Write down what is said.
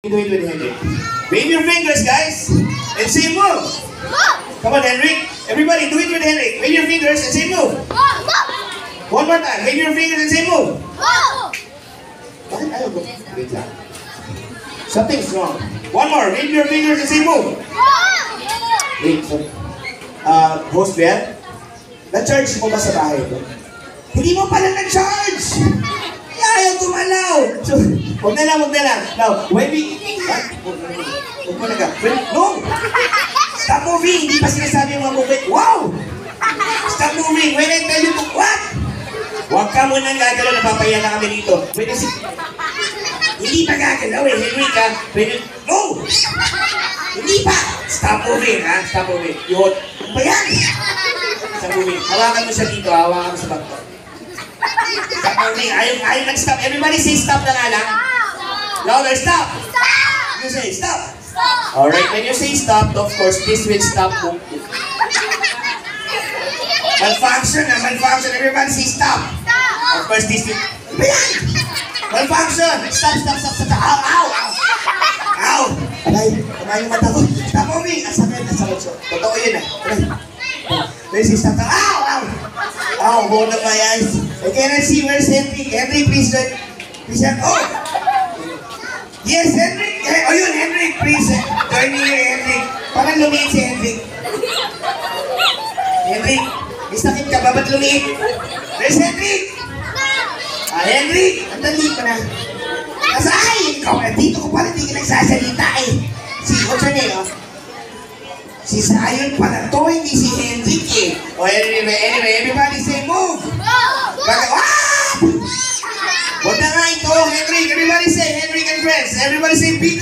Do it with Henrik. Wave your fingers, guys, and say move. Come on, Henrik. Everybody, do it with Henrik. Wave your fingers and say move. One more time. Wave your fingers and say move. Bakit ayaw ko? Wait lang. Something's wrong. One more. Wave your fingers and say move. Wait. Host Ben, na-charge mo ba sa bahay ito? Hindi mo pala na-charge! Ayaw tumalaw! So, huwag na lang. Now, when we... Huwag mo na ka. No! Stop moving! Hindi pa sinasabi yung mga movement. Wow! Stop moving! When I tell you to... What? Huwag ka munang gagalaw. Napapahiya na kami dito. When I say... Hindi pa gagalaw eh. Henrik ka. No! Hindi pa! Stop moving, ha? Stop moving. Yun. Ano ba yan? Stop moving. Hawakan mo siya dito. Hawakan mo sa bato. Stop moving. Ayaw nag-stop. Everybody say stop na nga lang. Louder, stop! Stop! You say stop. Stop! Alright, when you say stop, of course, this will stop moving. Malfunction na, malfunction. Everybody say stop. Stop! Of course, this will... Malfunction! Stop! Ow! Ow! Ow! Aray, kumain yung mata ko. Stop moving! Ang sakit. Totoo yun eh. Aray. Let's see, stop. Ow! Ow! Ow, hold up my eyes. I cannot see. Where's Henrik? Henrik, please join. Please join. Oh! Yes, Henrik! Oh yun, Henrik, please. Join me here, Henrik. Parang lumiit si Henrik. Henrik, may sakit ka ba? Ba't lumiit? Where's Henrik? Henrik! Ang dali pa na. Nasa ay! Ikaw, dito ko pala hindi ka nagsasalita eh. What's your name, oh? Si Zion pala to, hindi si Henrik eh. Oh, anyway, everybody say move! Wag na nga ito, Henrik! Everybody say Henrik and friends! Everybody say bigger!